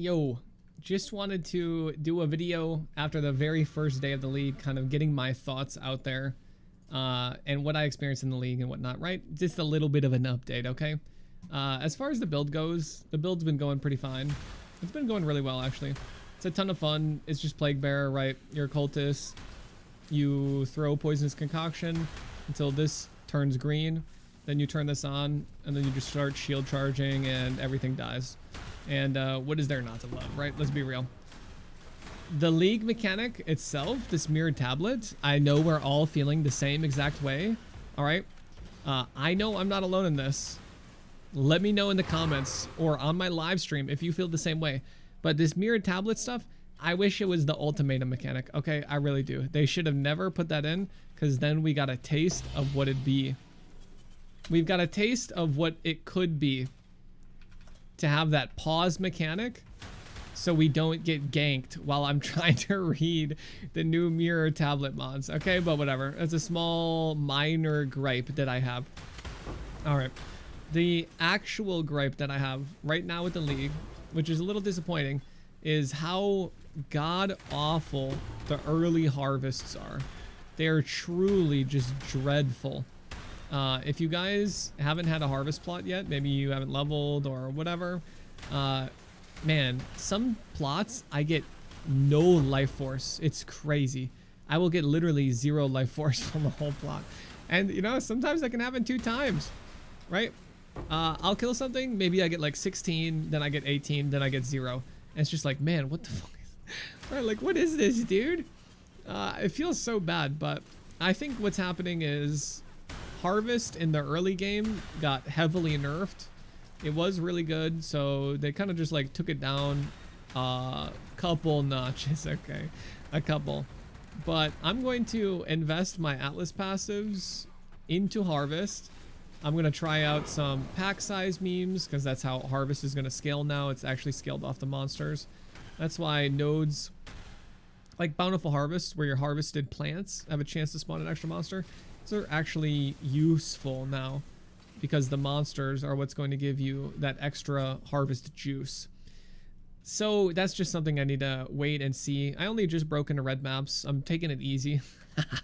Yo, just wanted to do a video after the very first day of the league, kind of getting my thoughts out there and what I experienced in the league and whatnot, right? Just a little bit of an update, okay? As far as the build goes, the build's been going pretty fine. It's been going really well, actually. It's a ton of fun. It's just Plague Bearer, right? You're a cultist. You throw Poisonous Concoction until this turns green. Then you turn this on, and then you just start shield charging, and everything dies. And what is there not to love, right? Let's be real. The league mechanic itself, this mirrored tablet, I know we're all feeling the same exact way, all right? I know I'm not alone in this. Let me know in the comments or on my live stream if you feel the same way. But this mirrored tablet stuff, I wish it was the ultimatum mechanic, okay? I really do. They should have never put that in, because then we got a taste of what it'd be. We've got a taste of what it could be to have that pause mechanic so we don't get ganked while I'm trying to read the new mirror tablet mods. Okay, but whatever. It's a small minor gripe that I have. All right. The actual gripe that I have right now with the league, which is a little disappointing, is how god awful the early harvests are. They're truly just dreadful. If you guys haven't had a harvest plot yet, maybe you haven't leveled or whatever, man, some plots I get no life force. It's crazy. I will get literally 0 life force from the whole plot. And you know, sometimes that can happen 2 times, right? I'll kill something, maybe I get like 16, then I get 18, then I get 0. And it's just like, man, what the fuck is, right, like, what is this, dude? It feels so bad, but I think what's happening is harvest in the early game got heavily nerfed. It was really good, so they kind of just like took it down a couple notches. Okay, a couple. But I'm going to invest my Atlas passives into harvest. I'm going to try out some pack size memes, because that's how harvest is going to scale now. It's actually scaled off the monsters. That's why nodes like Bountiful Harvest, where your harvested plants have a chance to spawn an extra monster, they're actually useful now, because the monsters are what's going to give you that extra harvest juice. So that's just something I need to wait and see. I only just broke into red maps. I'm taking it easy.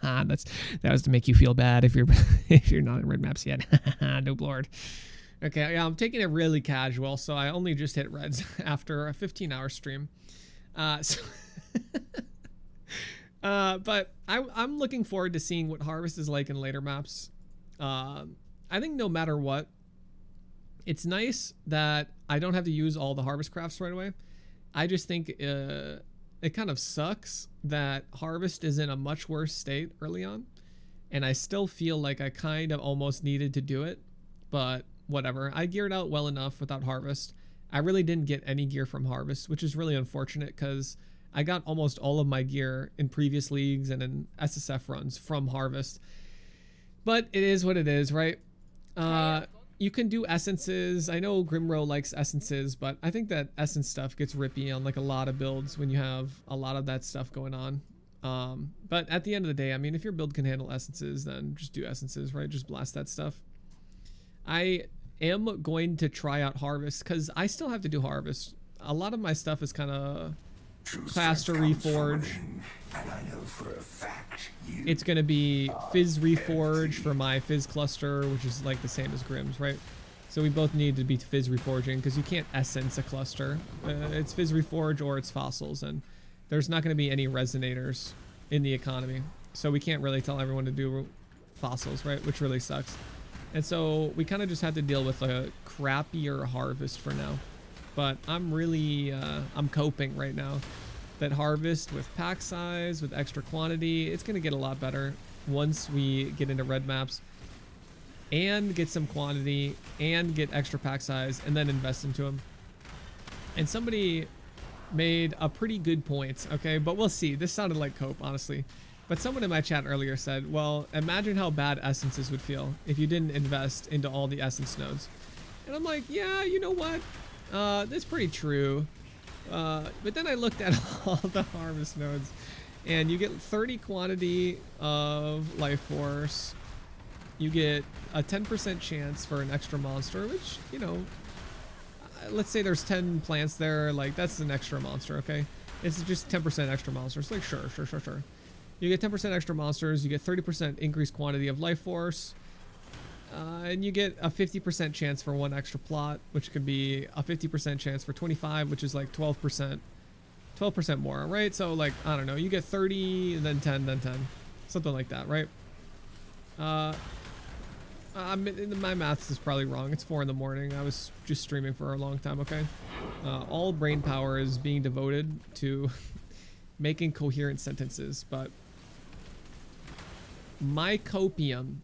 that was to make you feel bad if you're if you're not in red maps yet. Noob Lord. Okay, yeah, I'm taking it really casual. So I only just hit reds after a 15-hour stream. But I'm looking forward to seeing what harvest is like in later maps. I think no matter what, it's nice that I don't have to use all the harvest crafts right away. I just think it kind of sucks that harvest is in a much worse state early on, and I still feel like I kind of almost needed to do it, but whatever. I geared out well enough without harvest. I really didn't get any gear from harvest, which is really unfortunate, because I got almost all of my gear in previous leagues and in SSF runs from harvest. But it is what it is, right? You can do essences. I know Grimro likes essences, but I think that essence stuff gets rippy on like a lot of builds when you have a lot of that stuff going on. But at the end of the day, I mean, if your build can handle essences, then just do essences, right? Just blast that stuff. I am going to try out harvest, because I still have to do harvest. A lot of my stuff is kind of faster reforge. It's going to be Fizz reforge for my Fizz cluster, which is like the same as Grimm's, right? So we both need to be Fizz reforging, because you can't essence a cluster. It's Fizz reforge or it's fossils, and there's not going to be any resonators in the economy. So we can't really tell everyone to do fossils, right? Which really sucks. And so we kind of just have to deal with a crappier harvest for now. But I'm really, I'm coping right now. That harvest with pack size, with extra quantity, it's going to get a lot better once we get into red maps and get some quantity and get extra pack size and then invest into them. And somebody made a pretty good point, okay? But we'll see. This sounded like cope, honestly. But someone in my chat earlier said, well, imagine how bad essences would feel if you didn't invest into all the essence nodes. And I'm like, yeah, you know what? That's pretty true. But then I looked at all the harvest nodes, and you get 30 quantity of life force. You get a 10% chance for an extra monster, which, you know, let's say there's 10 plants there, like that's an extra monster, okay? It's just 10% extra monsters. Like sure. You get 10% extra monsters, you get 30% increased quantity of life force, and you get a 50% chance for 1 extra plot, which could be a 50% chance for 25, which is like 12% more, right? So like, I don't know, you get 30, then 10, then 10, something like that, right? My maths is probably wrong. It's 4 in the morning. I was just streaming for a long time, okay? All brain power is being devoted to making coherent sentences, but my copium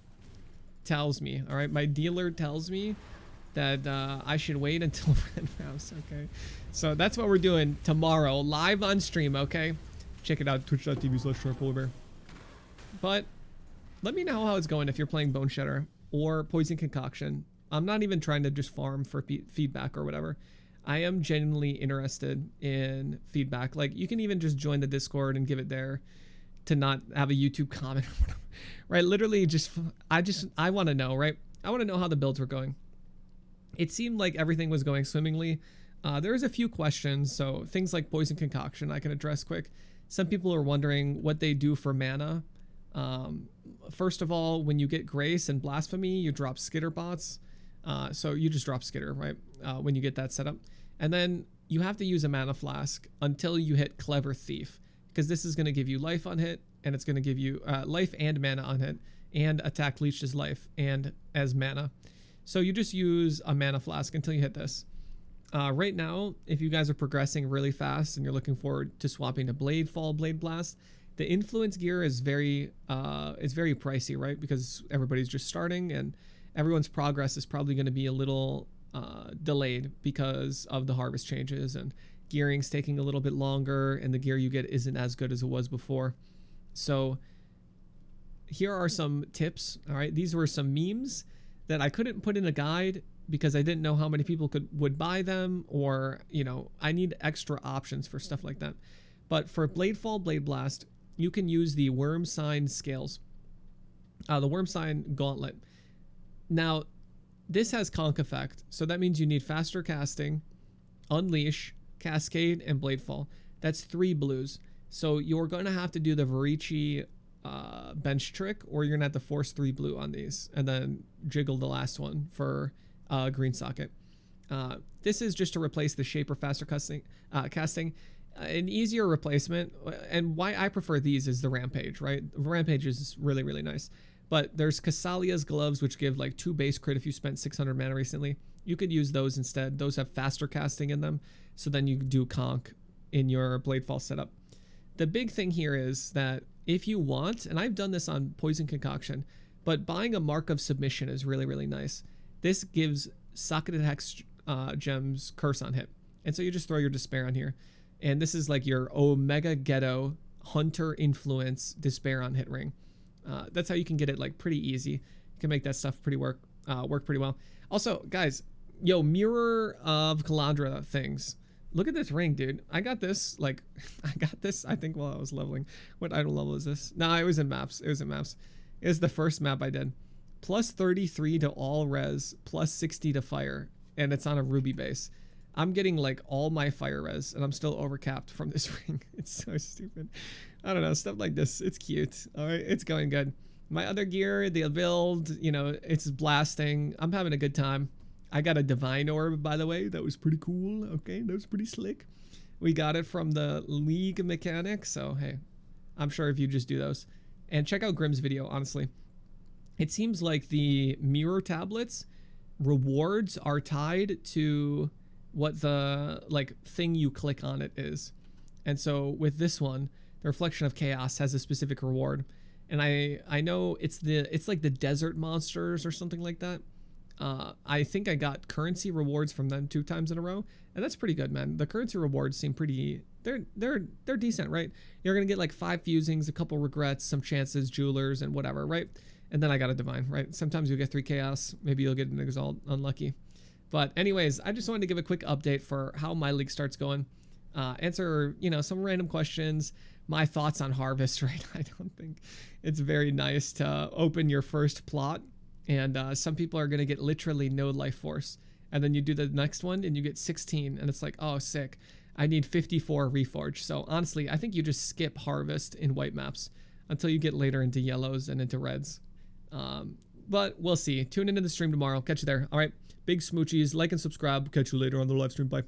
tells me, all right, my dealer tells me that I should wait until Red Mouse, okay? So that's what we're doing tomorrow, live on stream, okay? Check it out, twitch.tv/polarbear. But let me know how it's going if you're playing Bone Shedder or Poison Concoction. I'm not even trying to just farm for feedback or whatever. I am genuinely interested in feedback. Like, you can even just join the Discord and give it there to not have a YouTube comment or whatever, right? Literally I want to know, right? I want to know how the builds were going. It seemed like everything was going swimmingly. There's a few questions, so things like Poison Concoction I can address quick. Some people are wondering what they do for mana. First of all, when you get Grace and Blasphemy, you drop Skitter bots. So you just drop Skitter, right? When you get that set up. And then you have to use a mana flask until you hit Clever Thief, because this is going to give you life on hit, and it's going to give you life and mana on hit, and attack leeches life and as mana. So you just use a mana flask until you hit this. Right now, if you guys are progressing really fast and you're looking forward to swapping to Blade Fall, Blade Blast, the influence gear is very pricey, right? Because everybody's just starting and everyone's progress is probably going to be a little delayed because of the harvest changes, and gearing's taking a little bit longer, and the gear you get isn't as good as it was before. So here are some tips. All right, these were some memes that I couldn't put in a guide because I didn't know how many people would buy them, or I need extra options for stuff like that. But for Blade Fall, Blade Blast, you can use the Worm Sign Scales, the Worm Sign Gauntlet. Now, this has Conk effect, so that means you need faster casting, Unleash, Cascade, and Blade Fall. That's 3 blues. So you're going to have to do the Varici bench trick, or you're going to have to force 3 blue on these, and then jiggle the last one for green socket. This is just to replace the Shaper faster casting. An easier replacement, and why I prefer these is the Rampage, right? Rampage is really, really nice. But there's Cassalia's Gloves, which give like 2 base crit if you spent 600 mana recently. You could use those instead. Those have faster casting in them, so then you do Conk in your Bladefall setup. The big thing here is that if you want, and I've done this on Poison Concoction, but buying a Mark of Submission is really, really nice. This gives Socketed Hex Gems Curse on hit. And so you just throw your Despair on here. And this is like your Omega Ghetto Hunter Influence Despair on hit ring. That's how you can get it like pretty easy. You can make that stuff work pretty well. Also, guys, Mirror of Calandra things. Look at this ring, dude. I got this, I think while I was leveling. What item level is this? No, it was in maps. It was the first map I did. Plus 33 to all res, plus 60 to fire. And it's on a ruby base. I'm getting like all my fire res, and I'm still overcapped from this ring. It's so stupid. I don't know, stuff like this. It's cute. All right, it's going good. My other gear, the build, it's blasting. I'm having a good time. I got a Divine Orb, by the way. That was pretty cool. Okay, that was pretty slick. We got it from the League mechanic. So, hey, I'm sure if you just do those. And check out Grimm's video, honestly. It seems like the mirror tablets rewards are tied to what the thing you click on it is. And so with this one, the Reflection of Chaos has a specific reward. And I know it's like the desert monsters or something like that. I think I got currency rewards from them 2 times in a row, and that's pretty good, man. The currency rewards seem pretty, they're decent, right? You're gonna get like 5 fusings, a couple regrets, some chances, jewelers, and whatever, right? And then I got a divine, right? Sometimes you'll get 3 chaos, maybe you'll get an exalt, unlucky. But anyways, I just wanted to give a quick update for how my league starts going. Answer, some random questions, my thoughts on harvest, right? I don't think it's very nice to open your first plot, and some people are going to get literally no life force. and then you do the next one and you get 16, and it's like, oh, sick. I need 54 reforge. So honestly, I think you just skip harvest in white maps until you get later into yellows and into reds. But we'll see. Tune into the stream tomorrow. Catch you there. All right. Big smoochies. Like and subscribe. Catch you later on the live stream. Bye.